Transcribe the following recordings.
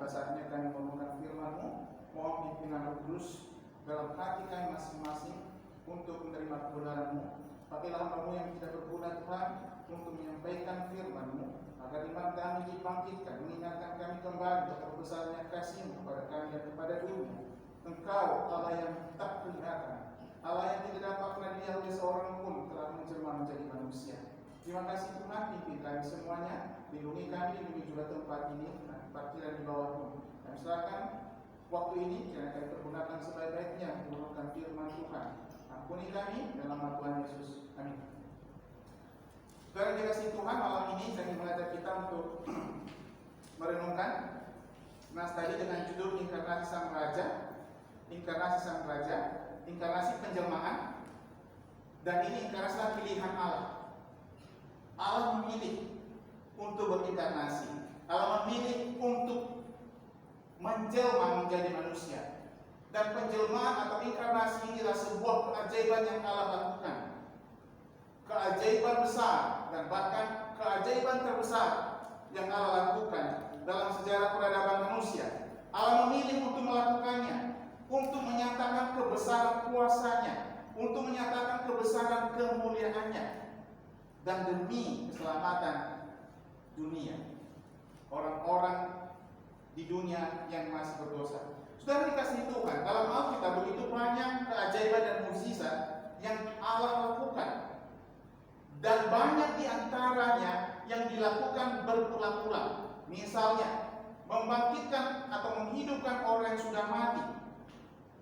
saatnya kami merenungkan firman-Mu. Mohon pimpinan Roh Kudus dalam hati kami masing-masing untuk menerima kebenaran-Mu. Pakailah hamba-Mu yang tidak berguna Tuhan untuk menyampaikan firman-Mu, agar iman kami dibangkitkan, mengingatkan kami kembali betapa besarnya kasih-Mu kepada kami dan kepada dunia. Engkau Allah yang tak kelihatan, Allah yang tidak dapat pernah dilihat oleh seorang pun, telah menjelma menjadi manusia. Terima kasih Tuhan, pimpin kami semuanya, lindungi kami, lindungi juga tempat ini, parkiran di bawah-Mu. Kami serahkan waktu ini, kiranya kami pergunakan sebaik-baiknya untuk merenungkan firman Tuhan. Ampuni kami dalam nama Tuhan Yesus. Amin. Saudara dikasihi Tuhan, malam ini saya ingin mengajak kita untuk merenungkan nas tadi dengan judul Inkarnasi Sang Raja, Inkarnasi Sang Raja, Inkarnasi Penjelmaan. Dan ini inkarnasi pilihan Allah. Allah memilih untuk berinkarnasi. Allah memilih untuk menjelma menjadi manusia. Dan penjelmaan atau inkarnasi inilah sebuah keajaiban yang Allah lakukan. Keajaiban besar dan bahkan keajaiban terbesar yang Allah lakukan dalam sejarah peradaban manusia. Allah memilih untuk melakukannya, untuk menyatakan kebesaran kuasanya, untuk menyatakan kebesaran kemuliaannya, dan demi keselamatan dunia, orang-orang di dunia yang masih berdosa. Saudara dikasihi Tuhan, dalam Alkitab begitu banyak keajaiban dan mukjizat yang Allah lakukan, dan banyak di antaranya yang dilakukan berulang-ulang. Misalnya, membangkitkan atau menghidupkan orang yang sudah mati.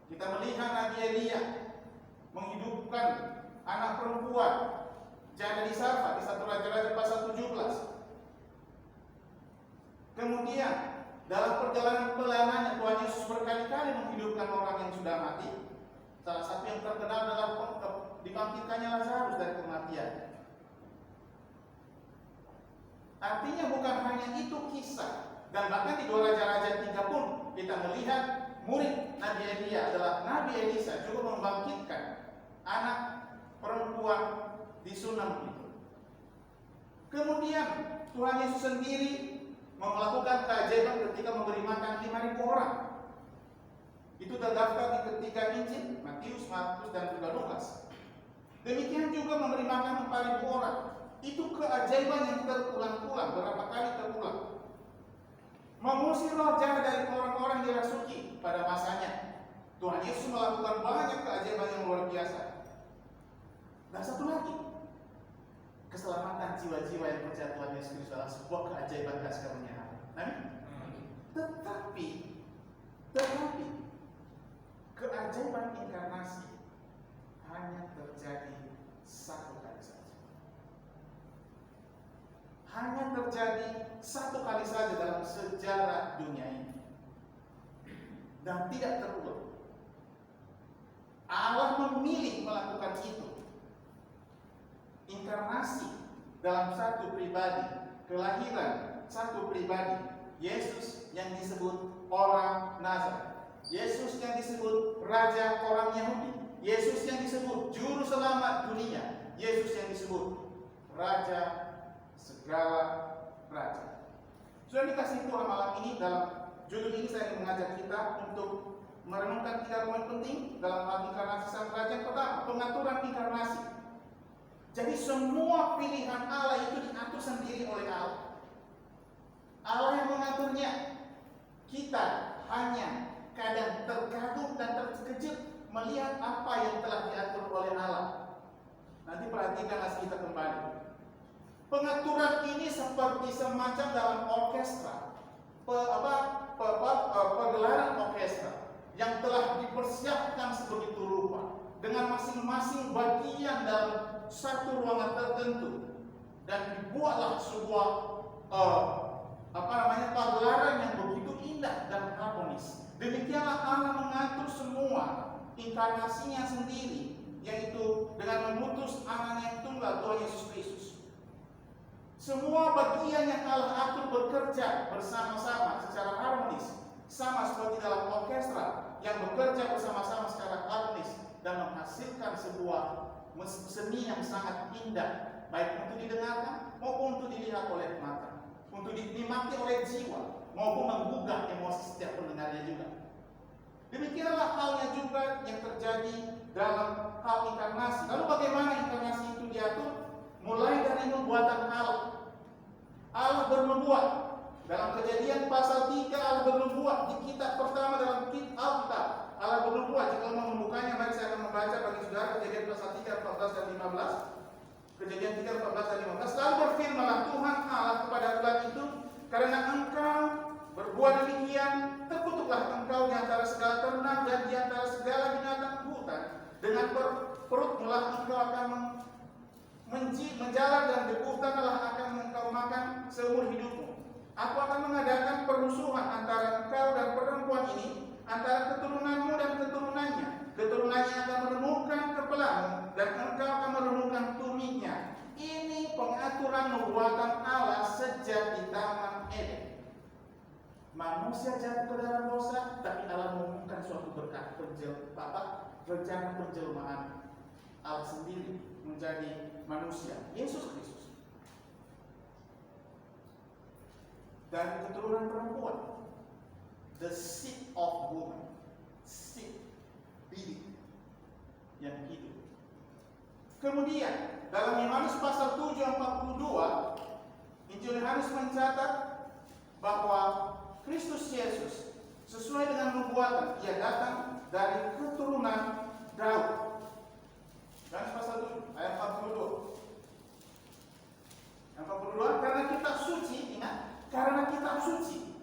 Kita melihat Nabi Elia menghidupkan anak perempuan janda di Sarfat di 1 Raja-Raja pasal 17. Kemudian dalam perjalanan pelayanannya Tuhan Yesus berkali-kali menghidupkan orang yang sudah mati. Salah satu yang terkenal adalah dibangkitkannya Lazarus dari kematian. Artinya bukan hanya itu kisah, dan bahkan di 2 Raja-Raja 3 pun kita melihat murid Nabi Elia adalah Nabi Elisa juga membangkitkan anak perempuan di Sunam itu. Kemudian Tuhan Yesus sendiri melakukan keajaiban ketika memberi makan 5.000 orang. Itu terdaftar di ketiga Injil, Matius, Markus, dan juga Lukas. Demikian juga memberi makan 4.000 orang. Itu keajaiban yang terulang-ulang, berapa kali terulang. Mengusir roh jahat dari orang-orang dirasuki pada masanya. Tuhan Yesus melakukan banyak keajaiban yang luar biasa. Dan satu lagi, keselamatan jiwa-jiwa yang percaya Tuhan Yesus Kristus adalah sebuah keajaiban kasih karunia Allah. Amin. Tetapi keajaiban inkarnasi hanya terjadi satu kali saja. Hanya terjadi satu kali saja dalam sejarah dunia ini, dan tidak terulang. Allah memilih melakukan itu. Inkarnasi dalam satu pribadi, kelahiran satu pribadi, Yesus yang disebut orang Nazaret, Yesus yang disebut Raja orang Yahudi, Yesus yang disebut Juru Selamat dunia, Yesus yang disebut Raja segala raja. Sudah dikasih Tuhan malam ini, dalam judul ini saya ingin mengajak kita untuk merenungkan 3 poin penting dalam hal inkarnasi Sang Raja. Yang pertama, pengaturan inkarnasi. Jadi semua pilihan Allah itu diatur sendiri oleh Allah. Allah yang mengaturnya. Kita hanya kadang terkagum dan terkejut melihat apa yang telah diatur oleh Allah. Nanti perhatikan as kita kembali. Pengaturan ini seperti semacam dalam orkestra, pegelaran orkestra yang telah dipersiapkan sebegitu rupa dengan masing-masing bagian dalam satu ruangan tertentu, dan dibuatlah sebuah pagelaran yang begitu indah dan harmonis. Demikianlah Allah mengatur semua inkarnasinya sendiri, yaitu dengan mengutus anaknya yang tunggal, Tuhan Yesus Kristus. Semua bagian yang Allah atur bekerja bersama-sama secara harmonis, sama seperti dalam orkestra yang bekerja bersama-sama secara harmonis dan menghasilkan sebuah seni yang sangat indah, baik untuk didengarkan maupun untuk dilihat oleh mata, untuk dinikmati oleh jiwa maupun menggugah emosi juga yang terjadi dalam hal inkarnasi. Lalu bagaimana inkarnasi itu diatur? Mulai dari nubuatan Allah. Allah bernubuat. Dalam Kejadian pasal 3 Allah bernubuat. Di kitab pertama dalam Alkitab Allah bernubuat. Jika mau membukanya, mari saya akan membaca bagi saudara Kejadian pasal 3, 14 dan 15. Kejadian 3, 14 dan 15. Lalu berfirmanlah Tuhan Allah kepada ulat itu, karena engkau berbuat demikian, terkutuklah engkau di antara segala ternak dan di antara segala binatang hutan. Dengan perutmu lah engkau akan menjalar, dan debu tanahlah akan engkau makan seumur hidupmu. Aku akan mengadakan permusuhan antara engkau dan perempuan ini, antara keturunanmu dan keturunannya. Keturunannya akan meremukkan kepalamu, dan engkau akan meremukkan tumitnya. Ini pengaturan nubuatan Allah sejak di Taman Eden. Manusia jatuh ke dalam dosa, tapi Allah mengumumkan suatu berkat rencana penjelmaan Allah sendiri menjadi manusia, Yesus Kristus. Dari keturunan perempuan, the seed of woman, seed, bibit yang hidup. Kemudian dalam Yohanes pasal 7:42, Injil Yohanes mencatat bahwa Kristus Yesus sesuai dengan nubuatan, ia datang dari keturunan Daud. Yohanes pasal 7 ayat 42. Yang 42, karena kitab suci, ingat, karena kitab suci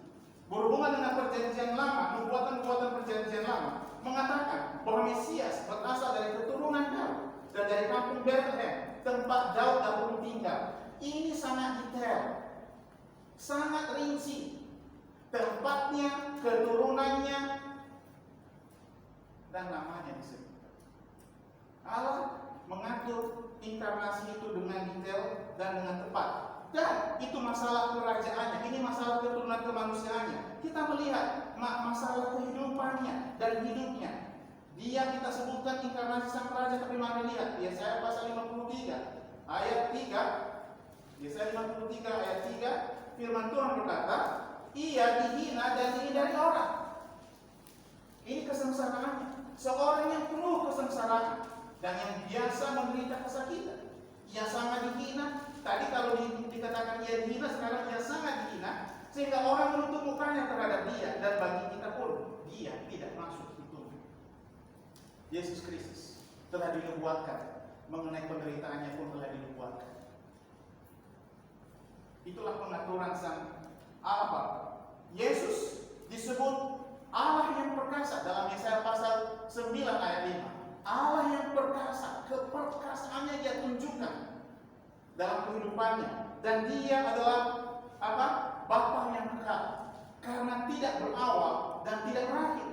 berhubungan dengan perjanjian lama, nubuatan-nubuatan perjanjian lama mengatakan bahwa Mesias berasal dari keturunan Daud dan dari kampung Bethlehem, tempat Daud dahulu tinggal. Ini sangat detail, sangat rinci, tempatnya, keturunannya, dan namanya disebut. Allah mengatur inkarnasi itu dengan detail dan dengan tepat. Dan itu masalah kerajaannya, ini masalah keturunan kemanusiaannya. Kita melihat masalah kehidupannya dan hidupnya. Dia kita sebutkan inkarnasi sang raja, tapi mari lihat Yesaya pasal 53 ayat 3. Yesaya 53 ayat 3, firman Tuhan berkata, ia dihina dan dihindari orang. Ini kesengsaraannya, seorang yang penuh kesengsaraan dan yang biasa menderita kesakitan. Ia sangat dihina. Tadi kalau dikatakan ia dihina, sekarang ia sangat dihina, sehingga orang menutup mukanya terhadap dia, dan bagi kita pun dia tidak masuk itu. Yesus Kristus telah dinubuatkan, mengenai penderitaannya pun telah dinubuatkan. Itulah pengaturan sang Allah. Yesus disebut Allah yang perkasa dalam Yesaya pasal 9 ayat 5. Allah yang perkasa, keperkasaannya dia tunjukkan dalam kehidupannya, dan dia adalah apa? Bapa yang kekal, karena tidak berawal dan tidak berakhir.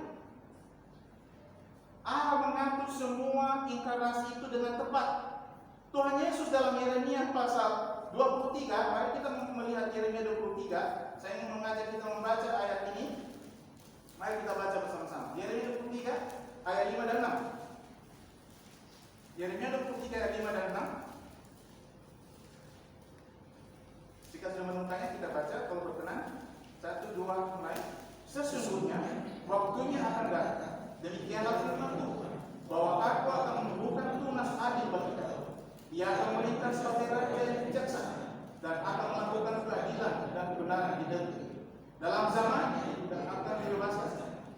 Allah mengatur semua inkarnasi itu dengan tepat. Tuhan Yesus dalam Yeremia pasal 23, mari kita melihat Yeremia 23. Saya ingin mengajak kita membaca ayat ini. Mari kita baca bersama-sama. Yeremia 23 ayat 5 dan 6. Yeremia 23 ayat 5 dan 6. Jika sudah menemukannya kita baca, kalau berkenan. 1, 2, mulai. Sesungguhnya waktunya akan datang, demikianlah firman Tuhan, bahwa aku akan menumbuhkan tunas adil bagi kau. Ia akan memerintah sebagai raja yang bijaksana, dan akan melakukan keadilan dan kebenaran di negeri. Dalam zaman ini dan akan dibebaskan,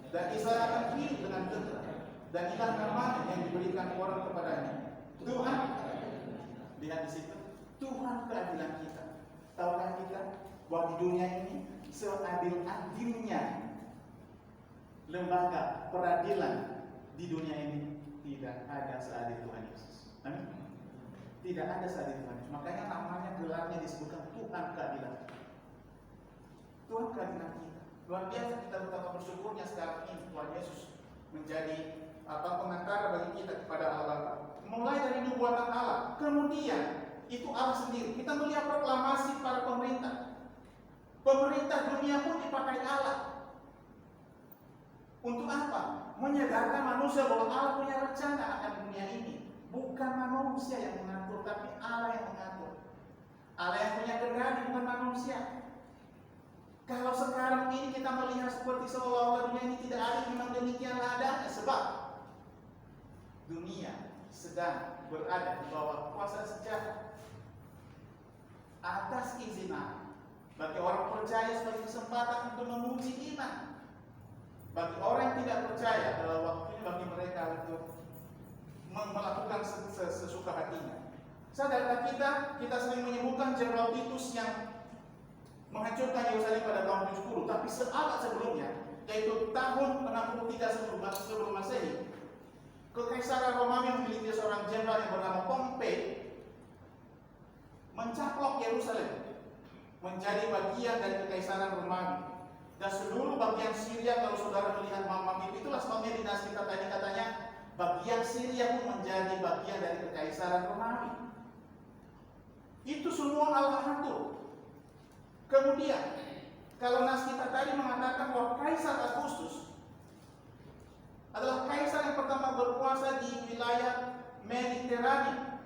dan Israel akan hidup dengan tentram, dan inilah namanya yang diberikan orang kepadanya. Tuhan, lihat di situ, Tuhan keadilan kita. Tahukah kita bahwa di dunia ini seadil-adilnya lembaga peradilan di dunia ini tidak ada seadil Tuhan Yesus. Amin. Tidak ada seadil Tuhan Yesus. Makanya namanya gelarnya disebutkan Tuhan keadilan. Tuhan keadilan kita. Luar biasa kita betapa bersyukurnya sekarang ini Tuhan Yesus menjadi pengantara bagi kita kepada Allah. Mulai dari nubuatan Allah, kemudian itu Allah sendiri. Kita melihat proklamasi para pemerintah. Pemerintah dunia pun dipakai Allah. Untuk apa? Menyadarkan manusia bahwa Allah punya rencana akan dunia ini. Bukan manusia yang mengatur, tapi Allah yang mengatur. Allah yang punya kendali, bukan manusia. Kalau sekarang ini kita melihat seperti seolah-olah dunia ini tidak adil, memang demikianlah adanya. Sebab dunia sedang berada di bawah kuasa sejarah. Atas izin Allah, bagi orang percaya sebagai kesempatan untuk menguji iman. Bagi orang yang tidak percaya adalah waktunya bagi mereka untuk melakukan sesuka hatinya. Saudara kita sering menyebutkan Jenderal Titus yang menghancurkan Yerusalem pada tahun 70, tapi seabad sebelumnya, yaitu tahun 63 sebelum Masehi, Kekaisaran Romawi memiliki seorang jenderal yang bernama Pompei mencaplok Yerusalem menjadi bagian dari Kekaisaran Romawi. Dan seluruh bagian Syria, kalau saudara melihat map itulah sebabnya dinasti kita tadi katanya bagian Syria pun menjadi bagian dari Kekaisaran Romawi. Itu semua Allah atur. Kemudian, kalau nas kita tadi mengatakan bahwa Kaisar Agustus adalah kaisar yang pertama berkuasa di wilayah Mediterania,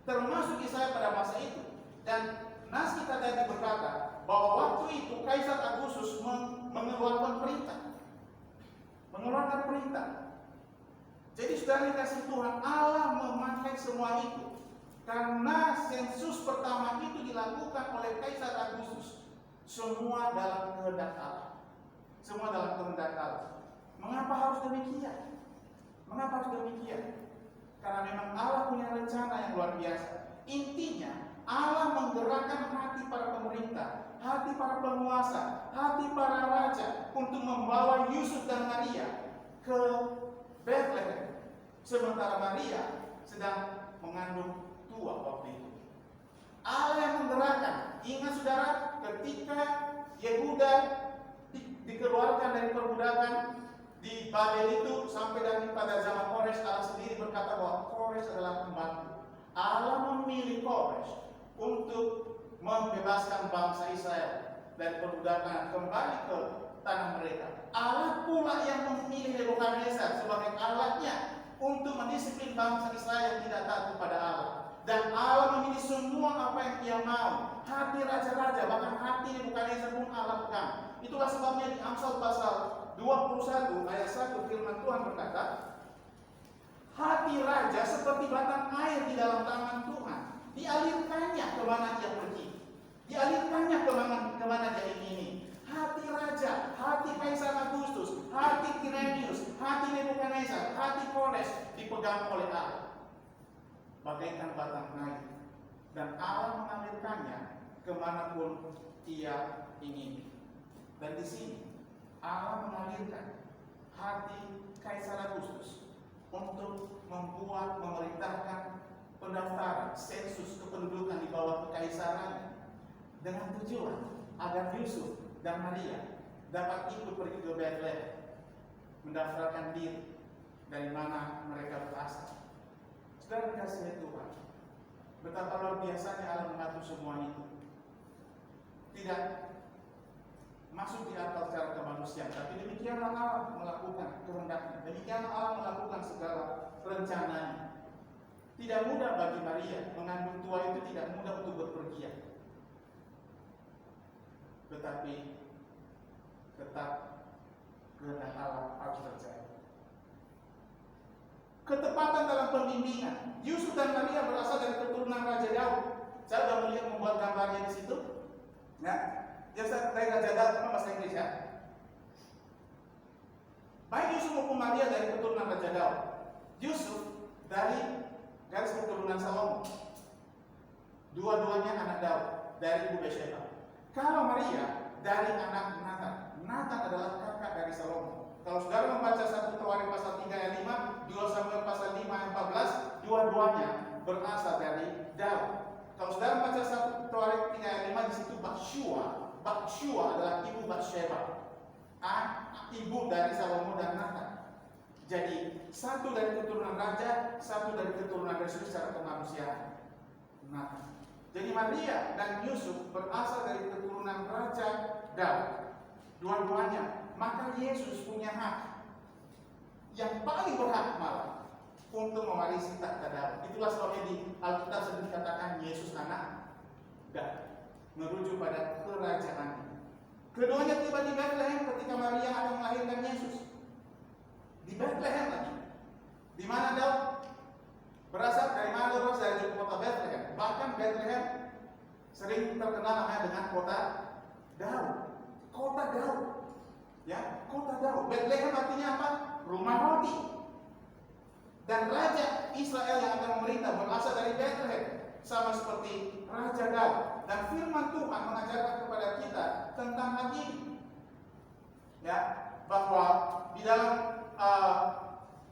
termasuk Israel pada masa itu. Dan nas kita tadi berkata bahwa waktu itu Kaisar Agustus mengeluarkan perintah. Jadi saudara dikasih Tuhan, Allah memakai semua itu karena sensus pertama itu dilakukan oleh Kaisar Agustus. Semua dalam kehendak Allah. Semua dalam kehendak Allah. Mengapa harus demikian? Karena memang Allah punya rencana yang luar biasa. Intinya, Allah menggerakkan hati para pemerintah, hati para penguasa, hati para raja untuk membawa Yusuf dan Maria ke Bethlehem. Sementara Maria sedang mengandung tua waktu itu. Allah yang menggerakkan. Ingat saudara, ketika Yehuda dikeluarkan dari perbudakan di Babel itu sampai pada zaman Kores, Allah sendiri berkata bahwa Kores adalah pembantu. Allah memilih Kores untuk membebaskan bangsa Israel dari perbudakan kembali ke tanah mereka. Allah pula yang memilih Nebukadnezar sebagai alatnya untuk mendisiplin bangsa Israel yang tidak taat kepada Allah. Dan Allah memilih semua apa yang Dia mau. Hati raja-raja, bahkan hati Nebukadnezar pun Allah pegang. Itulah sebabnya di Amsal pasal 21 ayat 1 firman Tuhan berkata, hati raja seperti batang air di dalam tangan Tuhan. Dialirkannya kemana dia pergi, dialirkannya kemana dia ingini. Hati raja, hati Kaisar Agustus, hati Quirinius, hati Nebukadnezar, hati Kores dipegang oleh Allah bagaikan batang air, dan Allah mengalirkannya kemanapun Ia ingin. Dan di sini Allah mengalirkan hati Kaisar Agustus untuk memerintahkan pendaftaran sensus kependudukan di bawah kekaisaran dengan tujuan agar Yusuf dan Maria dapat ikut pergi ke Bethlehem mendaftarkan diri dari mana mereka berasal. Saudara dikasihi Tuhan, betapa luar biasanya Allah mengatur semua itu. Tidak masuk di akal secara kemanusiaan, tapi demikianlah Allah melakukan kehendaknya. Demikianlah Allah melakukan segala rencananya. Tidak mudah bagi Maria mengandung tua itu, tidak mudah untuk berpergian. Tetapi tetap kehendak Allah harus terjadi. Ketepatan dalam pembimbingan. Yusuf dan Maria berasal dari keturunan Raja Daud. Saya sudah melihat membuat gambarnya di situ. Ya, dari Raja Daud, apa bahasa Inggris ya? Baik Yusuf maupun Maria dari keturunan Raja Daud. Yusuf dari garis keturunan Salomo. Dua-duanya anak Daud dari Ibu Bathsheba. Kalau Maria dari anak Nathan. Nathan adalah kakak dari Salomo. Kalau saudara membaca 1 Tawarik pasal 3 ayat 5, 2 Samuel pasal 5 ayat 14, dua-duanya berasal dari Daud. Kalau saudara membaca 1 Tawarik 3 ayat 5, di situ Bathsheba adalah ibu Bathsheba, ibu dari Salomo dan Nathan. Jadi satu dari keturunan raja, satu dari keturunan Yesus secara kemanusiaan. Nathan. Jadi Maria dan Yusuf berasal dari keturunan Raja Daud. Dua-duanya. Maka Yesus punya hak yang paling berhak malah untuk mewarisi tahta Daud. Itulah sebabnya di Alkitab sendiri dikatakan Yesus anak Daud, merujuk pada kerajaan. Keduanya tiba di Bethlehem ketika Maria akan melahirkan Yesus. Di Bethlehem lagi, di mana Daud kota Daud. Kota Daud. Ya, kota Daud. Bethlehem artinya apa? Rumah roti. Dan Raja Israel yang akan memerintah berasal dari Bethlehem, sama seperti Raja Daud. Dan firman Tuhan mengajarkan kepada kita tentang hal ini, ya, bahwa di dalam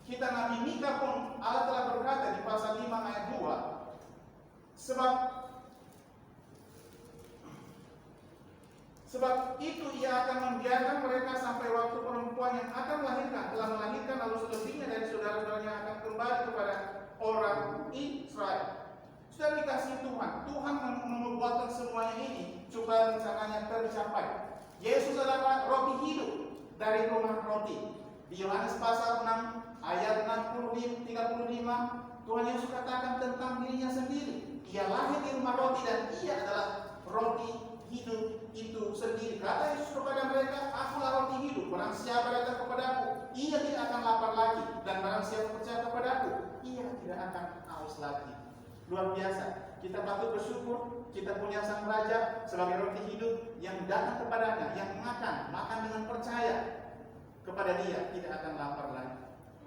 kitab Nabi Mika pun Allah telah berkata di pasal 5 ayat 2, sebab itu ia akan membiarkan mereka sampai waktu perempuan yang akan melahirkan telah melahirkan, lalu selebihnya dari saudara-saudaranya akan kembali kepada orang Israel. Sudah dikasih Tuhan membuatkan semuanya ini supaya rencananya tercapai. Yesus adalah roti hidup dari rumah roti. Di Yohanes pasal 6 ayat 35, Tuhan Yesus katakan tentang dirinya sendiri. Ia lahir di rumah roti dan ia adalah roti hidup itu sendiri. Kata Yesus kepada mereka, akulah roti hidup. Barang siapa datang kepadaku, ia tidak akan lapar lagi. Dan barang siapa percaya kepadaku, ia tidak akan haus lagi. Luar biasa. Kita patut bersyukur kita punya Sang Raja sebagai roti hidup yang datang kepadanya, yang makan dengan percaya kepada Dia, tidak akan lapar lagi.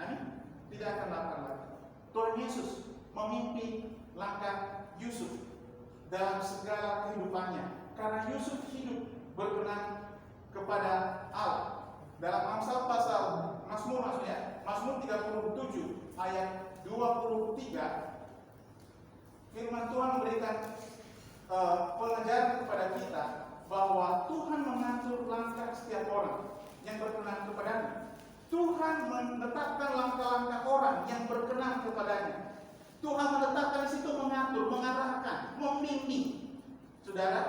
Amin. Tidak akan lapar lagi. Tuhan Yesus memimpin langkah Yusuf dalam segala kehidupannya, karena Yusuf hidup berkenan kepada Allah. Dalam Amsal pasal Mazmur 37 ayat 23, firman Tuhan memberikan pengajaran kepada kita bahwa Tuhan mengatur langkah setiap orang yang berkenan kepadanya. Tuhan menetapkan langkah-langkah orang yang berkenan kepadanya. Tuhan menetapkan di situ, mengatur, mengarahkan, membimbing. Saudara,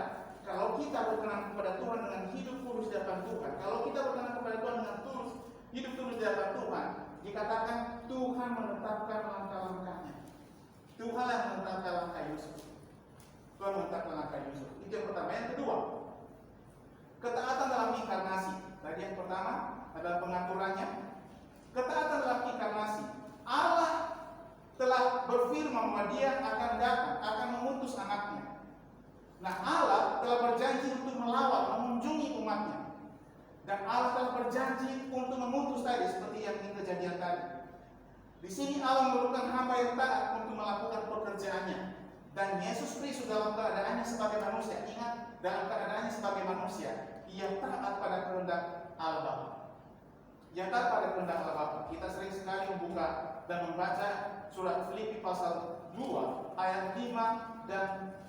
kalau kita berkenan kepada Tuhan dengan hidup tulus di hadapan Tuhan, kalau kita berkenan kepada Tuhan dengan hidup tulus di hadapan Tuhan, dikatakan Tuhan menetapkan langkah-langkahnya. Tuhan yang menetapkan langkah Yusuf. Tuhan menetapkan langkah Yusuf. Itu yang pertama. Yang kedua, ketaatan dalam inkarnasi. Tadi yang pertama adalah pengaturannya. Ketaatan dalam inkarnasi. Allah telah berfirman bahwa Dia akan datang, akan mengutus anaknya. Nah, Allah telah berjanji untuk melawat, mengunjungi umatnya. Dan Allah telah berjanji untuk memutus tadi, seperti yang di kejadian tadi. Di sini Allah memerlukan hamba yang taat untuk melakukan pekerjaannya. Dan Yesus Kristus dalam keadaannya sebagai manusia, ingat, dalam keadaannya sebagai manusia, Ia taat pada kehendak Allah Bapa. Ia taat pada kehendak Allah Bapa. Kita sering sekali membuka dan membaca surat Filipi pasal 2 ayat 5 dan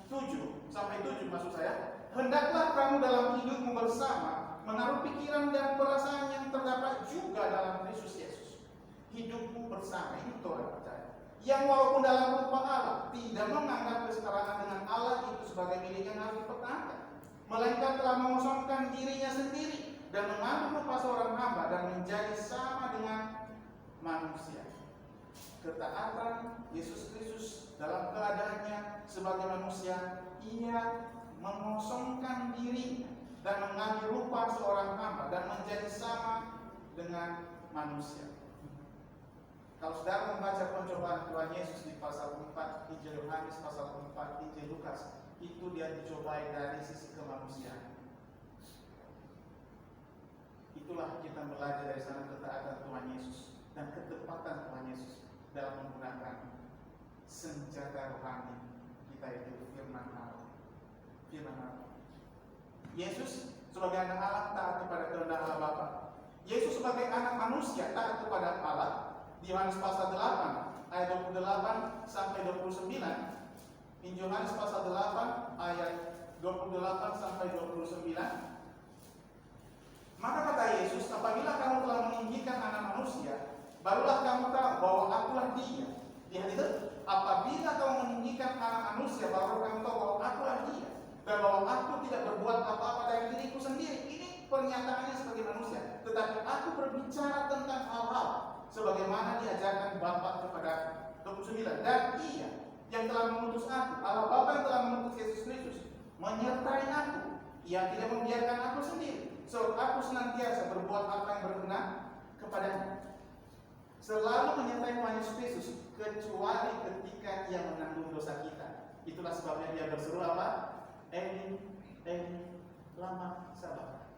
7 sampai 7 maksud saya. Hendaklah kamu dalam hidupmu bersama menaruh pikiran dan perasaan yang terdapat juga dalam Kristus Yesus. Hidupmu bersama, ini Tuhan percaya. Yang walaupun dalam rupa Allah tidak menganggap kesetaraan dengan Allah itu sebagai milik yang harus dipertahankan, melainkan telah mengosongkan dirinya sendiri dan mengambil rupa seorang hamba dan menjadi sama dengan manusia. Ketaatan Yesus Kristus dalam keadaannya sebagai manusia, Ia mengosongkan diri dan mengambil rupa seorang hamba dan menjadi sama dengan manusia. Kalau saudara membaca pencobaan Tuhan Yesus di pasal 4 Injil Yohanes, pasal 4 Injil Lukas, itu Dia dicobai dari sisi kemanusiaan. Itulah kita belajar dari sana ketaatan Tuhan Yesus dan ketepatan Tuhan Yesus dalam menggunakan senjata rohani kita, itu firman Allah. Firman Allah. Yesus sebagai anak Allah taat kepada kehendak Allah Bapa. Yesus sebagai anak manusia taat kepada Allah. Di Yohanes pasal 8 ayat 28 sampai 29. Injil Yohanes pasal 8 ayat 28 sampai 29. Maka kata Yesus, apabila kamu telah meninggikan anak manusia, barulah kamu tahu bahwa akulah Dia. Lihat itu, apabila kamu meninggikan anak manusia, barulah kamu tahu bahwa akulah Dia, dan bahwa aku tidak berbuat apa-apa dari diriku sendiri. Ini pernyataannya sebagai manusia, tetapi aku berbicara tentang hal-hal sebagaimana diajarkan Bapa kepada 29. Dan Ia yang telah mengutus aku, Allah Bapa yang telah mengutus Yesus Kristus, menyertai aku. Ia tidak membiarkan aku sendiri, sebab aku senantiasa berbuat apa yang berkenan kepadanya. Selalu menyertai Tuhan Yesus Kristus, kecuali ketika Ia menanggung dosa kita. Itulah sebabnya Dia berseru apa? Eli, Eli, lama sabar.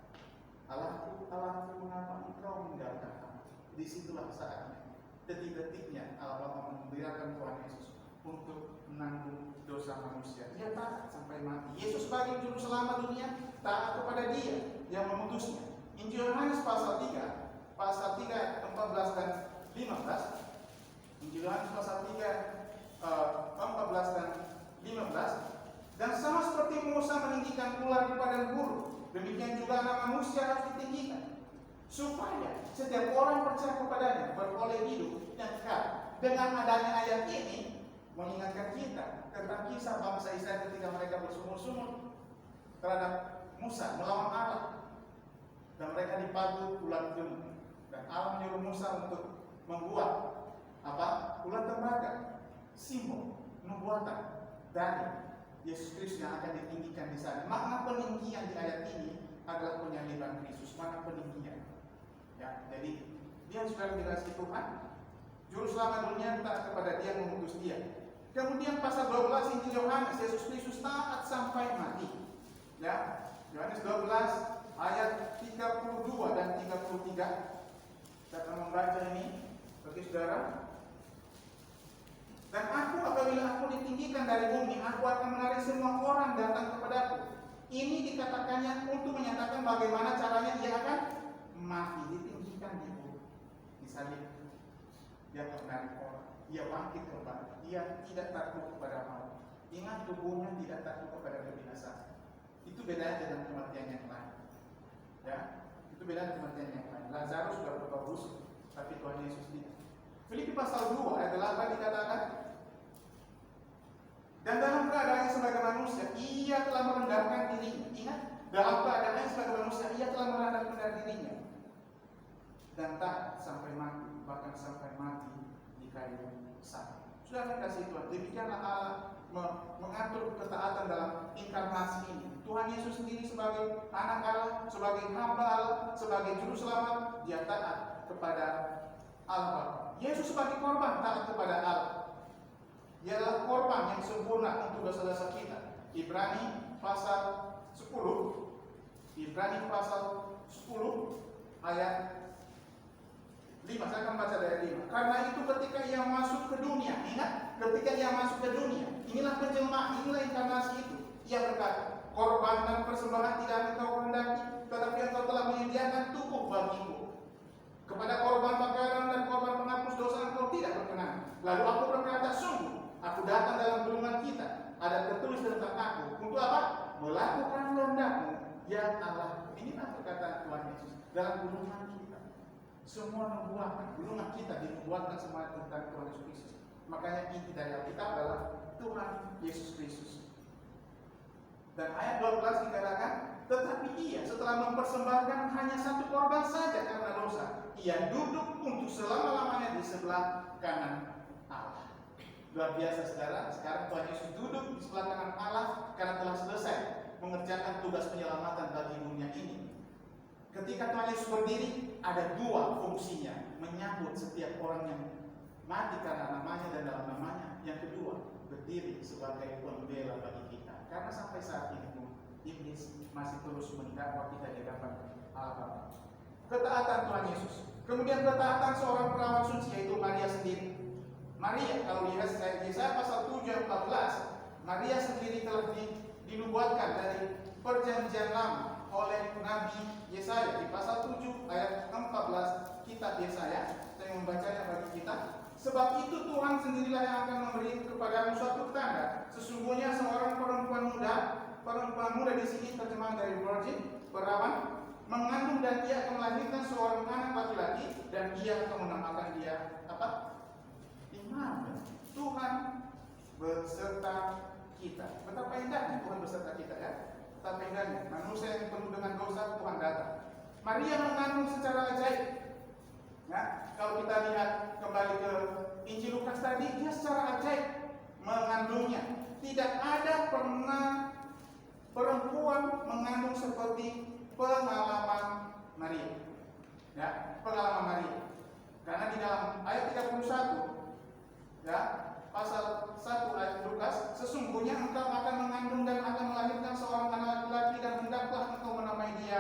Allahku, Allahku, mengapa engkau meninggalkan aku? Disitulah saatnya, detik-detiknya Allah Bapa memberikan Tuhan Yesus untuk menanggung dosa manusia. Dia taat sampai mati. Yesus sebagai juru selamat dunia taat kepada Dia yang memutusnya. Injil Yohanes pasal 3, pasal 3, 14 dan 15. Injil Yohanes pasal 3, 14 dan 15. Dan sama seperti Musa meninggikan ular di padang gurun, demikian juga Anak Manusia harus ditinggikan, supaya setiap orang percaya kepadanya beroleh hidup yang kekal. Dengan adanya ayat ini mengingatkan kita tentang kisah bangsa Israel ketika mereka bersumur-sumur terhadap Musa melawan Allah, dan mereka dipagut ulat demam, dan Allah menyuruh Musa untuk membuat ulat tembaga, simbol nubuatan dari Yesus Kristus yang akan ditinggikan di sana. Makna peninggian di ayat ini adalah penyaliban Kristus. Makna peninggian. Ya, jadi dia sudah dikasih Tuhan, juru selamat dunia taat kepada Dia yang mengutus Dia. Kemudian pasal 12 Injil Yohanes, Yesus Kristus taat sampai mati. Ya, Yohanes 12 ayat 32 dan 33. Saya akan membaca ini bagi saudara. Dan apabila aku ditinggikan dari bumi, aku akan menarik semua orang datang kepadaku. Ini dikatakannya untuk menyatakan bagaimana caranya Dia akan mati, ditinggikan di bumi, disalib. Dia akan menarik orang, Dia bangkit kembali, Dia tidak takut kepada maut. Ingat, tubuhnya tidak takut kepada kebinasaan. Itu bedanya dengan kematian yang lain. Ya, itu beda dengan kematian yang lain. Lazarus sudah berbagus, tapi Tuhan Yesus tidak. Filipi pasal 2 ayat 8 dikatakan, dan dalam keadaannya sebagai manusia, Ia telah merendahkan dirinya. Ingat, dalam keadaannya sebagai manusia, Ia telah merendahkan dirinya, dan taat sampai mati, bahkan sampai mati di kayu salib. Sudah kasih Tuhan. Demikianlah Allah mengatur ketaatan dalam inkarnasi ini. Tuhan Yesus sendiri sebagai anak Allah, sebagai hamba Allah, sebagai juru selamat, Dia taat kepada Allah. Yesus sebagai korban taat kepada Allah. Dia adalah korban yang sempurna untuk dosa-dosa kita. Ibrani pasal 10, Ibrani pasal 10 ayat 5. Saya akan baca dari 5. Karena itu ketika Ia masuk ke dunia, ingat, ketika Ia masuk ke dunia, inilah penjelmaan, inilah inkarnasi itu. Ia berkata, korban dan persembahan tidak engkau kehendaki, tetapi engkau telah menyediakan tubuh bagiku. Kepada korban bakaran dan korban penghapus dosa engkau tidak berkenan. Lalu aku berkata, sungguh, aku datang dalam gulungan kita. Ada tertulis tentang aku. Untuk apa? Melakukan kehendakmu, ya Allah. Inilah perkataan Tuhan Yesus dalam gulungan kita. Semua nubuatan, gulungan kita dinubuatkan semua tentang Tuhan Yesus Kristus. Makanya inti dari Alkitab adalah Tuhan Yesus Kristus. Dan ayat 12 dikatakan, tetapi Ia setelah mempersembahkan hanya satu korban saja karena dosa, Ia duduk untuk selama-lamanya di sebelah kanan Allah. Luar biasa saudara. Sekarang Tuhan Yesus duduk di sebelah kanan Allah karena telah selesai mengerjakan tugas penyelamatan bagi dunia ini. Ketika Tuhan Yesus berdiri, ada dua fungsinya: menyambut setiap orang yang mati karena namanya dan dalam namanya. Yang kedua, berdiri sebagai pembela bagi kita. Karena sampai saat ini pun iblis masih terus mendakwa kita di hadapan Allah. Ketaatan Tuhan Yesus. Kemudian ketaatan seorang perawan suci, yaitu Maria sendiri. Maria, kalau lihat Yesaya pasal 7 ayat 14, Maria sendiri telah dinubuatkan dari perjanjian lama oleh Nabi Yesaya di pasal 7 ayat 14 kitab Yesaya. Saya membacanya bagi kita. Sebab itu Tuhan sendirilah yang akan memberi kepadamu suatu tanda. Sesungguhnya seorang perempuan muda di sini terjemahan dari virgin, perawan, mengandung dan ia akan melahirkan seorang anak laki-laki, dan ia akan menamakan dia apa? Immanuel. Tuhan beserta kita. Betapa indahnya Tuhan beserta kita, ya. Betapa indahnya. Manusia yang penuh dengan dosa, Tuhan datang. Maria mengandung secara ajaib. Ya, kalau kita lihat kembali ke Injil Lukas tadi, dia secara ajaib mengandungnya. Tidak ada pernah perempuan mengandung seperti pengalaman Maria. Ya, pengalaman Maria. Karena di dalam ayat 31, ya, pasal 1 ayat 12, sesungguhnya engkau akan mengandung dan akan melahirkan seorang anak laki-laki dan hendaklah engkau menamai dia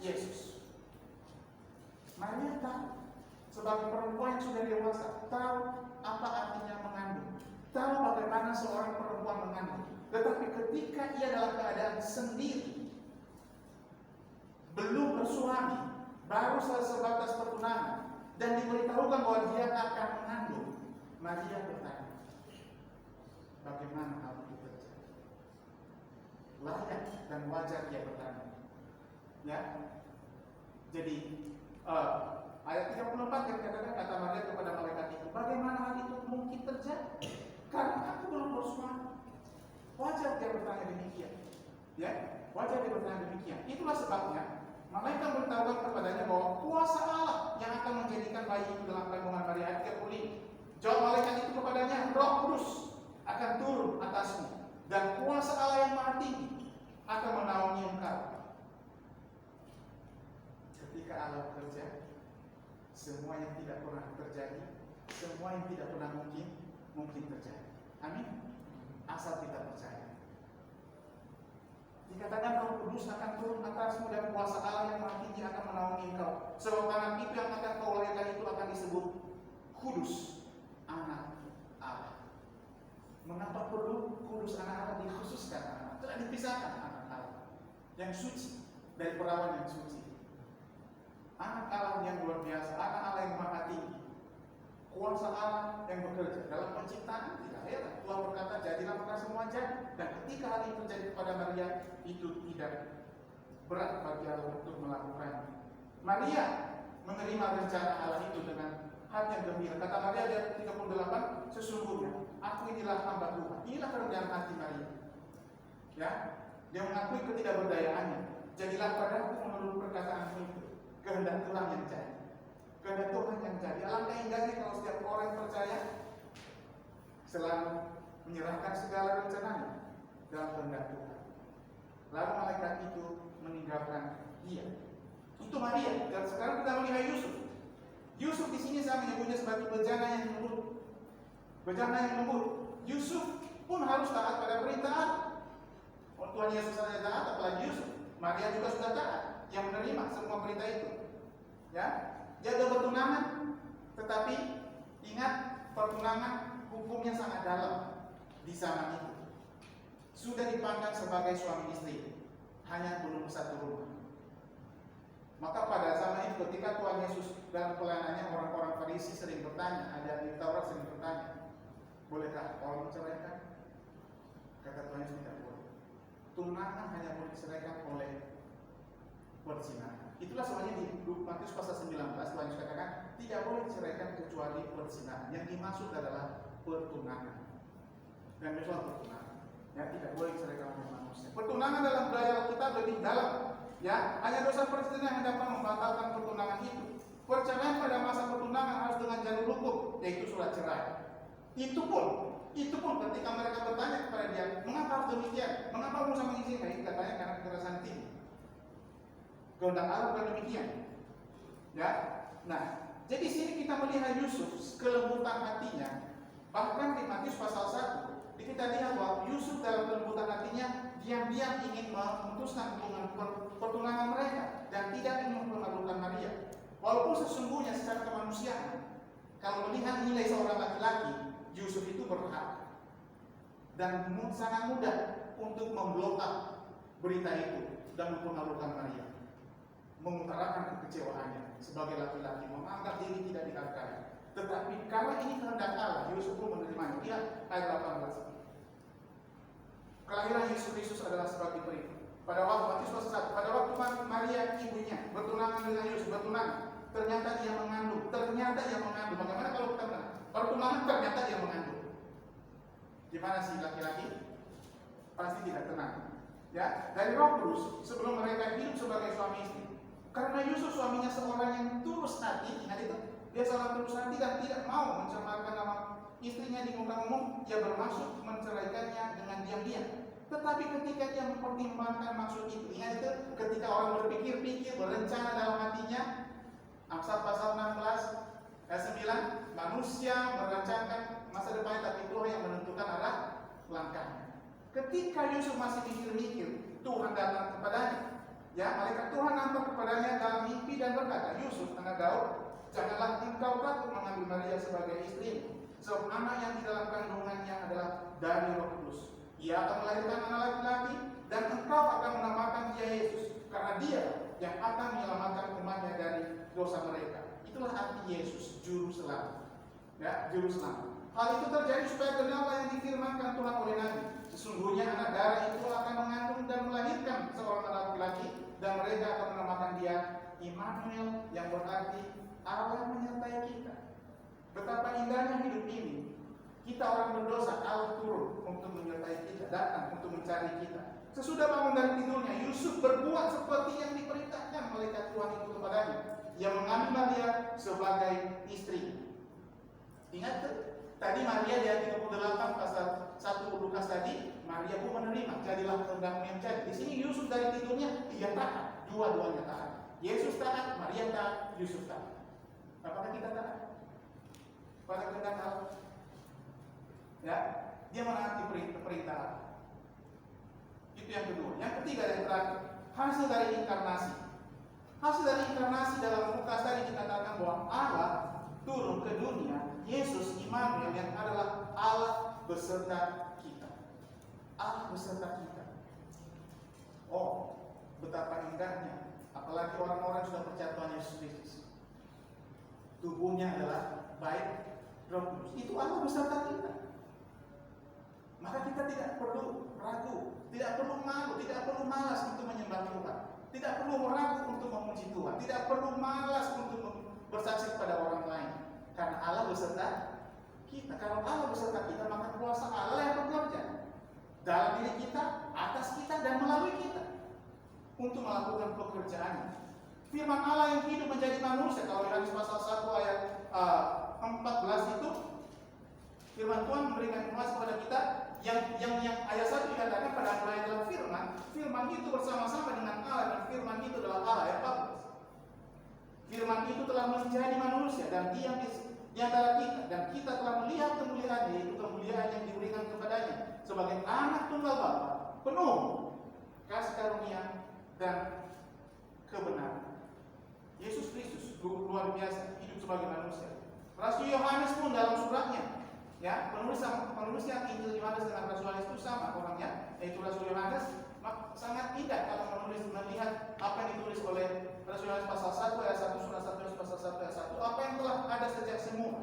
Yesus. Maria tahu, sebagai perempuan yang sudah dewasa, tahu apa artinya mengandung, tahu bagaimana seorang perempuan mengandung. Tetapi ketika ia dalam keadaan sendiri, belum bersuami, baru sebatas pertunangan, dan diberitahukan bahwa dia akan mengandung, Maria bertanya, bagaimana hal itu terjadi? Layak dan wajar dia bertanya. Ya, jadi ayat 34 yang katakan, kata Maria kepada malaikat itu, bagaimana hal itu mungkin terjadi? Karena aku belum bersuami. Wajar dia bertanya demikian. Ya, wajar dia bertanya demikian. Itulah sebabnya malaikat beritahukan kepadanya bahwa kuasa Allah yang akan menjadikan bayi itu dalam kandungan Maria. Ayat 35. Jawab malaikat itu kepadanya, Roh Kudus akan turun atasmu dan kuasa Allah yang Maha Tinggi akan menaungi engkau. Ketika Allah bekerja, semua yang tidak pernah terjadi, semua yang tidak pernah mungkin terjadi. Amin. Asal kita percaya. Dikatakan Roh Kudus akan turun atasmu dan kuasa Allah yang Maha Tinggi akan menaungi engkau. Sebab anak itu yang akan kau lahirkan itu akan disebut Kudus, anak Allah. Mengapa perlu Kudus, anak Allah dikhususkan? Telah dipisahkan anak Allah yang suci dari perawan yang suci. Anak Allah yang luar biasa, anak Allah yang Maha Tinggi, kuasa Allah yang bekerja dalam penciptaan. Tidak heran Tuhan berkata, jadilah maka semua jadi. Dan ketika hal ini terjadi kepada Maria, itu tidak berat bagi Allah untuk melakukannya. Maria menerima rencana Allah itu dengan hati yang gembira. Kata Maria ayat 38, sesungguhnya aku inilah hamba Tuhan. Inilah kerendahan hati Maria. Ya, dia mengakui ketidakberdayaannya. Jadilah padaku menurut perkataanmu itu. Kehendak Tuhan yang jadi. Kehendak Tuhan yang jadi. Alangkah indahnya kalau setiap orang yang percaya selalu menyerahkan segala rencananya dalam kehendak Tuhan. Lalu malaikat itu meninggalkan dia. Itu Maria. Dan sekarang kita melihat Yusuf. Yusuf di sini saya menyebutnya sebagai bejana yang lembut. Bejana yang lembut. Yusuf pun harus taat pada perintah Allah. Oh, Tuhan Yesus saja taat, apalagi Yusuf. Maria juga sudah taat, yang menerima semua perintah itu. Ya, jaga pertunangan, tetapi ingat pertunangan hukumnya sangat dalam di zaman itu. Sudah dipandang sebagai suami istri, hanya belum satu rumah. Maka pada zaman itu ketika Tuhan Yesus dalam pelayanannya, orang-orang Farisi sering bertanya, ada di Taurat sering bertanya, bolehkah orang menceraikan? Kata Tuhan Yesus, tidak boleh. Tunangan hanya boleh diceraikan oleh perzinahan. Itulah sebabnya di Matius pasal 19 Tuhan Yesus katakan tidak boleh diceraikan kecuali perzinahan. Yang dimaksud adalah pertunangan. Dan soal pertunangan, ya, tidak boleh diceraikan oleh manusia. Pertunangan dalam budaya kita lebih dalam. Ya, hanya dosa perzinahan yang dapat membatalkan pertunangan itu. Perceraian pada masa pertunangan harus dengan jalur hukum, yaitu surat cerai. Itu pun ketika mereka bertanya kepada dia, mengapa harus demikian? Mengapa harus sama mengizinkan? Katanya karena kekerasan tinggi. Kehendak Allah bukan demikian. Ya, nah, jadi sini kita melihat Yusuf kelembutan hatinya. Bahkan di Matius pasal 1 kita lihat bahwa Yusuf dalam kelembutan hatinya diam-diam ingin memutuskan hubungan pertunangan mereka dan tidak ingin mempermalukan Maria. Walaupun sesungguhnya secara kemanusiaan, kalau melihat nilai seorang laki-laki, Yusuf itu berhak dan sangat mudah untuk memblokir berita itu dan mempermalukan Maria, mengutarakan kekecewaannya sebagai laki-laki, menganggap diri tidak dihargai. Tetapi kalau ini kehendak Allah, Yusuf pun menerimanya. Lihat ayat 18. Kelahiran Yesus Kristus adalah sebagai berikut. Pada waktu Matius pasal 1, pada waktu Maria ibunya bertunangan dengan Yusuf, ternyata dia mengandung. Bagaimana kalau kita bilang pertunangan ternyata dia mengandung? Gimana sih laki-laki? Pasti tidak tenang. Ya, dari Roh Kudus sebelum mereka hidup sebagai suami istri. Karena Yusuf suaminya seorang yang tulus hati, ingat itu, dia seorang tulus hati dan tidak mau mencemarkan nama istrinya di muka umum. Dia bermaksud menceraikannya dengan diam-diam. Tetapi ketika dia mempertimbangkan maksud itu, ingat itu, ketika orang berpikir-pikir, berencana dalam hatinya, Amsal pasal 16 ayat 9, manusia merencanakan masa terbaik, tapi Tuhan yang menentukan arah langkahnya. Ketika Yusuf masih mikir-mikir, Tuhan datang kepadanya. Ya, malaikat Tuhan nampak kepadanya dalam mimpi dan berkata, Yusuf, anak Daud, janganlah engkau takut mengambil Maria sebagai istrimu, sebab anak yang di dalam kandungannya adalah dari Roh Kudus. Ia akan melahirkan anak laki-laki, dan engkau akan menamakan dia Yesus, karena dia yang akan menyelamatkan umatnya dari dosa mereka. Itulah arti Yesus, juru selamat. Ya, juru selamat. Hal itu terjadi supaya genaplah yang difirmankan Tuhan oleh Nabi. Sesungguhnya anak darah itu akan mengandung dan melahirkan seorang anak laki-laki, dan mereka akan menamakan dia Immanuel, yang berarti Allah menyertai kita. Betapa indahnya hidup ini. Kita orang berdosa, Allah turun untuk menyertai kita, datang untuk mencari kita. Sesudah bangun dari tidurnya, Yusuf berbuat seperti yang diperintahkan malaikat Tuhan itu kepadanya. Ia mengambil Maria sebagai istri. Ingat tadi Maria di ayat 38 pasal 1 Lukas tadi, Maria pun menerima, jadilah kehendakmu yang jadi. Di sini Yusuf dari tidurnya, dia taat, dua-duanya taat. Yesus taat, Maria taat, Yusuf taat. Apakah kita taat pada kehendak Allah? Ya, dia menaati perintah Allah. Itu yang kedua. Yang ketiga dan terakhir, hasil dari inkarnasi. Hasil dari inkarnasi dalam Lukas tadi dikatakan bahwa Allah turun ke dunia, Yesus Immanuel yang adalah Allah beserta kita. Allah beserta kita. Oh, betapa indahnya. Apalagi orang-orang sudah percaya Tuhan Yesus Kristus. Tubuhnya adalah baik Roh Kudus. Itu Allah beserta kita. Maka kita tidak perlu ragu, tidak perlu malu, tidak perlu malas untuk menyembah Tuhan, tidak perlu ragu untuk memuji Tuhan, tidak perlu malas untuk bersaksi kepada orang lain, karena Allah beserta kita. Kalau Allah beserta kita, maka kuasa Allah yang bekerja dalam diri kita, atas kita, dan melalui kita untuk melakukan pekerjaannya. Firman Allah yang hidup menjadi manusia. Kalau Yohanes pasal 1 ayat 14 itu, firman Tuhan memberikan informasi kepada kita yang ayat 1 dikatakan pada mulanya adalah firman itu bersama-sama dengan Allah, dan firman itu adalah Allah. Ayat 14, firman itu telah menjadi manusia dan diam di antara kita, dan kita telah melihat kemuliaan, yaitu kemuliaan yang diberikan kepadanya sebagai anak tunggal Bapa, penuh kasih karunia dan kebenaran. Yesus Kristus luar biasa hidup sebagai manusia. Rasul Yohanes pun dalam suratnya, ya, penulisnya Injil Yohanes dengan Rasul Yohanes itu sama orangnya, yaitu Rasul Yohanes sangat indah kalau menulis, melihat apa yang ditulis oleh Rasul Yohanes pasal 1 ayat 1, surat 1 Yohanes pasal 1 ayat 1. Apa yang telah ada sejak semula,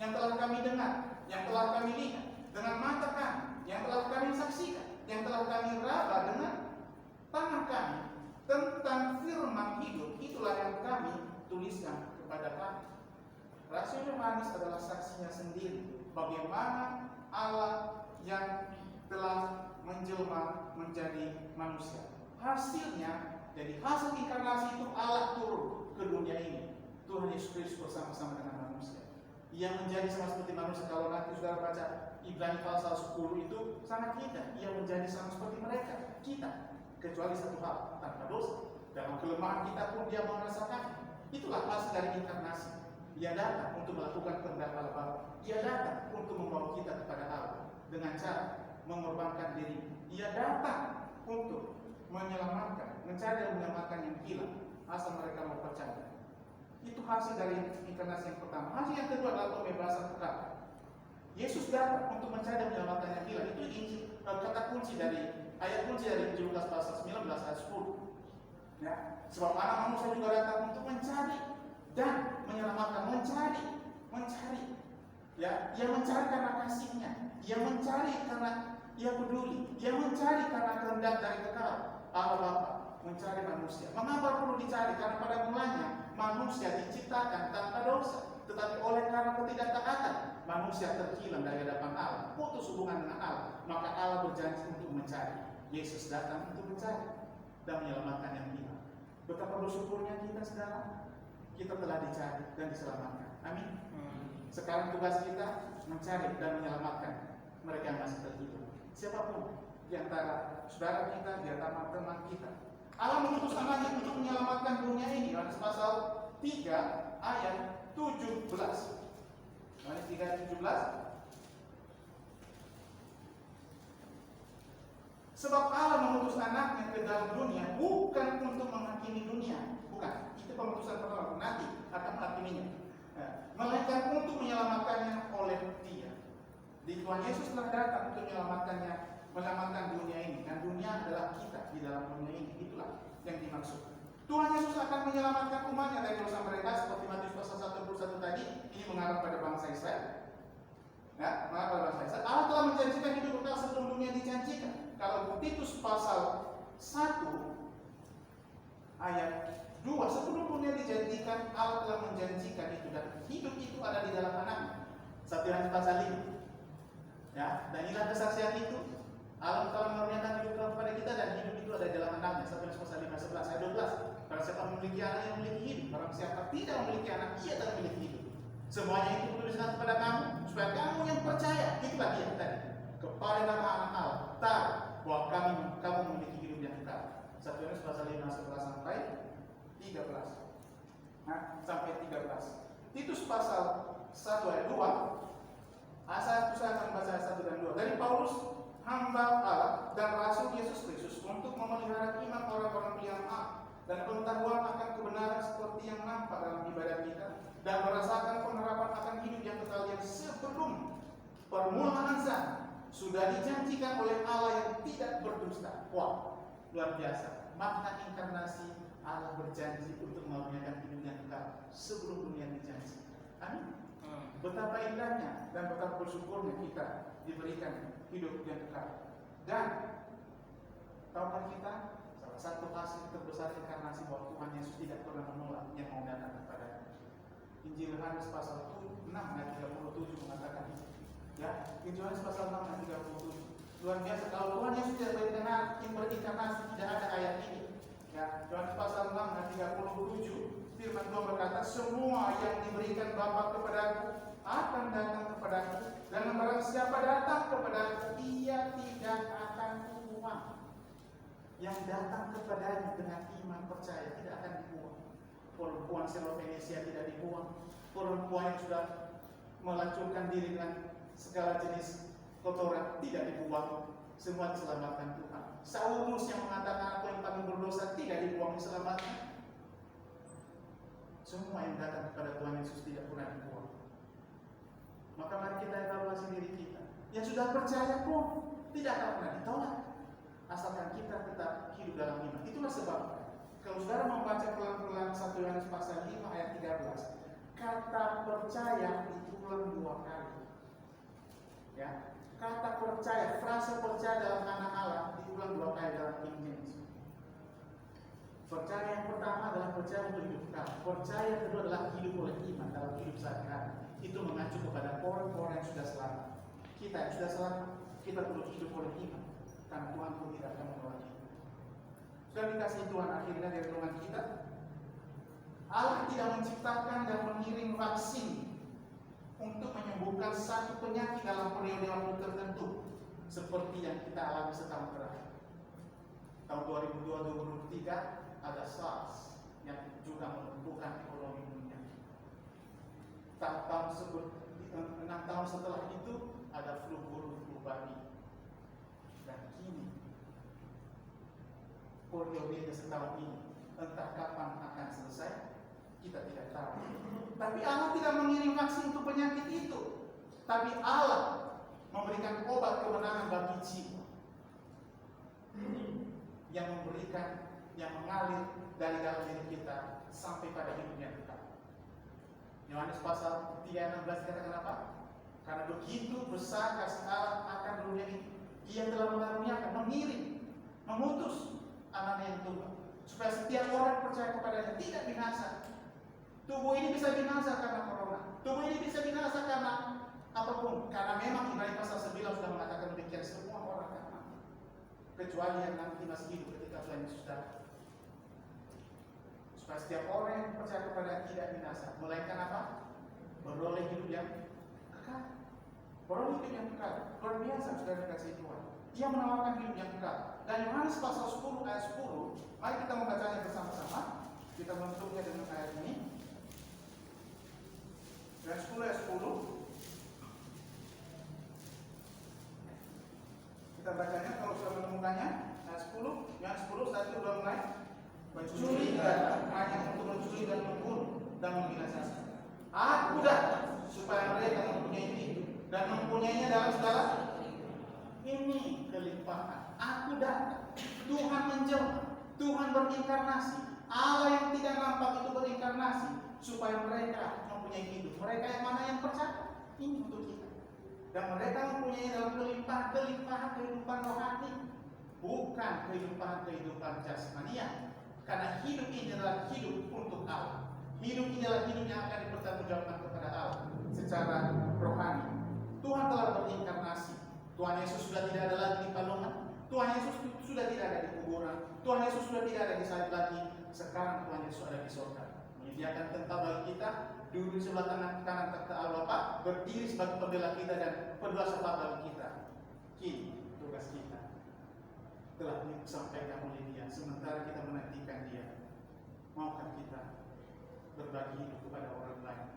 yang telah kami dengar, yang telah kami lihat dengan mata kami, yang telah kami saksikan, yang telah kami raba dengan tangan kami, tentang firman hidup, itulah yang kami tuliskan kepada kami. Rasul Yohanes adalah saksinya sendiri bagaimana Allah yang telah menjelma menjadi manusia. Hasilnya, jadi hasil inkarnasi itu Allah turun ke dunia ini. Tuhan Yesus Kristus bersama-sama dengan manusia. Ia menjadi sama seperti manusia. Kalau nanti saudara baca Ibrani pasal 10 itu sangat indah. Ia menjadi sama seperti mereka, kita. Kecuali satu hal, tanpa dosa. Dalam kelemahan kita pun dia merasakan. Itulah hasil dari inkarnasi. Ia datang untuk melakukan kehendak Allah Bapa. Ia datang untuk membawa kita kepada Allah dengan cara mengorbankan diri. Ia datang untuk menyelamatkan, mencari dan menyelamatkan yang hilang, asal mereka mau percaya. Itu hasil dari inkarnasi yang pertama. Hasil yang kedua adalah pembebasan kekal. Yesus datang untuk mencari dan menyelamatkan yang hilang. Itu kata kunci dari ayat kunci dari Injil Lukas pasal 19 ayat 10. Ya, sebab anak manusia juga datang untuk mencari dan menyelamatkan, mencari. Ya, ia mencari karena kasihnya, ia mencari karena ia peduli, ia mencari karena kehendak dari kekal Allah Bapa, mencari manusia. Mengapa perlu dicari? Karena pada mulanya manusia diciptakan tanpa dosa, tetapi oleh karena ketidaktaatan manusia terhilang dari hadapan Allah, putus hubungan dengan Allah. Maka Allah berjanji untuk mencari. Yesus datang untuk mencari dan menyelamatkan yang hilang. Betapa bersyukurnya kita, saudara. Kita telah dicari dan diselamatkan. Amin. Sekarang tugas kita mencari dan menyelamatkan mereka yang masih terhidup. Siapapun di antara saudara kita, di antara teman kita. Allah mengutus anaknya untuk menyelamatkan dunia ini. Yohanes pasal 3 ayat 17. Yohanes 3 ayat 17. Sebab Allah mengutus anaknya ke dalam dunia bukan untuk menghakimi dunia, bukan. Itu pemutusan pertama, nanti akan menghakiminya. Melainkan untuk menyelamatkannya oleh Dia. Di Tuhan Yesus telah datang untuk menyelamatkannya, menyelamatkan dunia ini. Dan dunia adalah kita di dalam dunia ini. Itulah yang dimaksud. Tuhan Yesus akan menyelamatkan umatnya dari dosa mereka, seperti Matius pasal 1 tadi. Ini mengarah pada bangsa Israel. Ya, mengarah pada bangsa Israel. Allah telah menjanjikan hidup kekal sebelum dunia dijanjikan. Kalau Titus pasal 1 ayat 2, sebelum dunia dijanjikan, Allah telah menjanjikan itu, dan hidup itu ada di dalam anaknya. 1 Yohanes pasal 5. Ya, dan inilah kesaksian itu. Allah telah menurunkan hidup kepada kita, dan hidup itu ada di dalam anaknya. 1 Yohanes pasal 5 11 ayat 12. Barang siapa memiliki anak, yang memiliki hidup. Barang siapa tidak memiliki anak, ia tidak memiliki hidup. Semuanya itu dituliskan kepada kamu, supaya kamu yang percaya, itulah dia tadi, kepada nama anak Allah, tahu bahwa kamu memiliki hidup yang kekal. 1 Yohanes pasal 5 11 sampai 13. Sampai 13. Titus pasal 1 ayat 2. Saya akan membaca ayat 1 dan 2. Dari Paulus, hamba Allah dan Rasul Yesus Kristus, untuk memelihara iman orang-orang yang maaf dan pengetahuan akan kebenaran seperti yang nampak dalam ibadah kita, dan merasakan penerapan akan hidup yang kekal yang sebelum permulaan zaman sudah dijanjikan oleh Allah yang tidak berdusta. Wah, luar biasa. Makna inkarnasi, Allah berjanji untuk mengaruniakan hidup yang kekal sebelum dunia dijanji. Amin. Betapa indahnya dan betapa bersyukurnya kita diberikan hidup yang kekal. Dan tahukah kita, salah satu hasil terbesar inkarnasi bahwa Tuhan Yesus tidak pernah menolak yang mau datang kepada. Injil Yohanes pasal 6 ayat 37 mengatakan itu. Ya, Injil Yohanes pasal 6 ayat 37. Luar biasa, kalau Tuhan Yesus tidak berinkarnasi, tidak ada ayat ini. Ya, Yohanes pasal 6 ayat 37, firman Tuhan berkata, semua yang diberikan Bapa kepadaku akan datang kepadaku, dan barang siapa datang kepadaku, ia tidak akan dibuang. Yang datang kepadanya dengan iman percaya tidak akan dibuang. Perempuan Syrophoenisia tidak dibuang. Perempuan yang sudah melacurkan diri dengan segala jenis kotoran tidak dibuang. Semua diselamatkan Tuhan. Saulus yang mengatakan aku yang paling berdosa tidak dibuang, diselamatkan. Semua yang datang kepada Tuhan Yesus tidak pernah dibuang. Maka mari kita evaluasi diri kita. Yang sudah percaya pun tidak akan pernah ditolak, asalkan kita tetap hidup dalam iman. Itulah sebabnya kalau saudara membaca pelan-pelan 1 Yohanes pasal 5 ayat 13, kata percaya diulang 2 kali. Ya, kata percaya, frase percaya dalam anak Allah diulang 2 kali dalam King James. Percaya yang pertama adalah percaya untuk hidup kekal. Percaya yang kedua adalah hidup oleh iman dalam hidup sehari-hari. Itu mengacu kepada orang-orang yang sudah selamat. Kita yang sudah selamat, kita perlu hidup oleh iman, karena Tuhan pun tidak akan menolak kita. Sudah dikasih Tuhan akhirnya dari renungan kita, Allah tidak menciptakan dan mengirim vaksin untuk menyembuhkan satu penyakit dalam periode waktu tertentu, seperti yang kita alami setahun terakhir. Tahun 2002-2003 ada SARS yang juga melumpuhkan ekonomi dunia. 6 tahun setelah itu ada flu burung, flu babi. Dan kini periode setahun ini entah kapan akan selesai, kita tidak tahu. Tapi Allah tidak mengirim vaksin untuk penyakit itu. Tapi Allah memberikan obat kemenangan bagi jiwa, yang memberikan, yang mengalir dari dalam diri kita sampai pada hidup yang kekal. Yohanes pasal 3:16 katakan apa? Karena begitu besar kasih Allah akan dunia ini, Ia telah mengaruniakan, mengirim, mengutus anak yang tunggal, supaya setiap orang percaya kepadanya tidak binasa. Tubuh ini bisa binasa karena corona. Tubuh ini bisa binasa karena apapun. Karena memang Ibrani pasal 9 sudah mengatakan demikian, semua orang akan mati, kecuali yang nanti masih hidup ketika Tuhan Yesus datang. Supaya setiap orang yang percaya kepada tidak binasa, melainkan apa? Beroleh hidup yang kekal. Beroleh hidup yang kekal. Luar biasa sudah dikasih Tuhan. Ia menawarkan hidup yang kekal. Dan Yohanes pasal 10 ayat 10, mari kita membacanya bersama-sama. Kita menutupnya dengan ayat ini. Dan 10 ayat 10. Kita bacanya kalau sudah menemukan mukanya. Ayat 10, yang 10 1 2 mulai. Mencuri hanya untuk mencuri dan membunuh dan membinasakan. Aku datang supaya mereka mempunyai hidup dan mempunyainya dalam segala. Ini kelimpahan. Aku datang. Tuhan menjelma, Tuhan berinkarnasi. Allah yang tidak nampak itu berinkarnasi supaya mereka mempunyai hidup. Mereka yang mana yang percaya, ini untuk kita. Dan mereka mempunyai dalam kelimpahan kehidupan rohani, bukan kehidupan jasmania. Karena hidup ini adalah hidup untuk Allah. Hidup ini adalah hidup yang akan dipertanggungjawabkan kepada Allah secara rohani. Tuhan telah berinkarnasi. Tuhan Yesus sudah tidak ada lagi di palungan. Tuhan Yesus sudah tidak ada di kuburan. Tuhan Yesus sudah tidak ada di salib lagi. Sekarang Tuhan Yesus ada di surga, menyediakan tempat bagi kita, duduk di sebelah kanan takhta Allah Bapa, berdiri sebagai pembela kita dan berdoa syafaat bagi kita. Kini tugas kita telah disampaikan oleh Dia, sementara kita menantikan Dia. Maukah kita berbagi hidup kepada orang lain?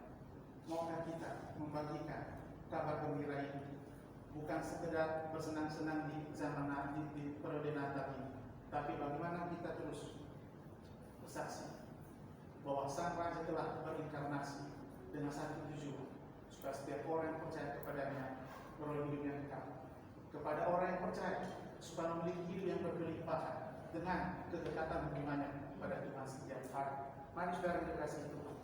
Maukah kita membagikan kabar gembira ini? Bukan sekedar bersenang-senang di zaman di periode Natal ini, tapi bagaimana kita terus bersaksi bahwa Sang Raja telah berinkarnasi dengan satu tujuan, supaya setiap orang yang percaya kepadanya beroleh hidup yang kekal. Kepada orang yang percaya, supaya memiliki hidup yang berkelimpahan dengan kedekatan hubungannya kepada Tuhan setiap hari. Mari saudara dikasihi Tuhan,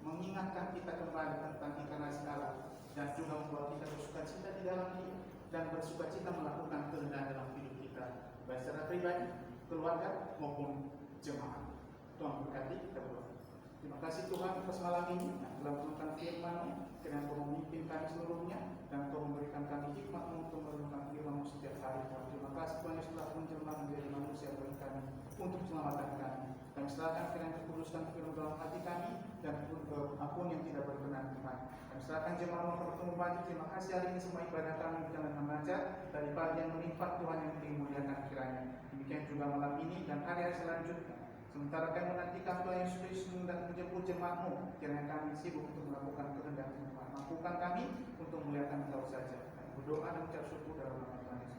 mengingatkan kita kembali tentang inkarnasi Allah dan juga membuat kita bersukacita di dalam Dia dan bersukacita melakukan kehendak dalam hidup kita, baik secara pribadi, keluarga maupun jemaat. Tuhan berkati kita berdoa. Terima kasih Tuhan atas malam ini yang telah menurunkan firman-Mu, kiranya Kau memimpin kami seluruhnya dan Kau memberikan kami hikmat untuk merenungkan firman-Mu setiap hari. Terima kasih Tuhan Yesus telah menjelma menjadi manusia bagi kami untuk keselamatan kami. Kami serahkan kiranya kuduskan firman dalam hati kami dan apapun yang tidak berkenan Tuhan. Kami serahkan jemaat bertemu pagi. Terima kasih hari ini semua ibadah kami berjalan dengan lancar dari pagi yang melimpah Tuhan yang dimuliakan kiranya. Demikian juga malam ini dan hari-hari selanjutnya. Sementara kami menantikan Tuhan Yesus Kristus hendak menjemput jemaat-Mu, kiranya kami sibuk untuk melakukan kehendak Tuhan. Mampukan kami untuk memuliakan Engkau saja. Kami berdoa dan ucap syukur dalam nama Tuhan Yesus.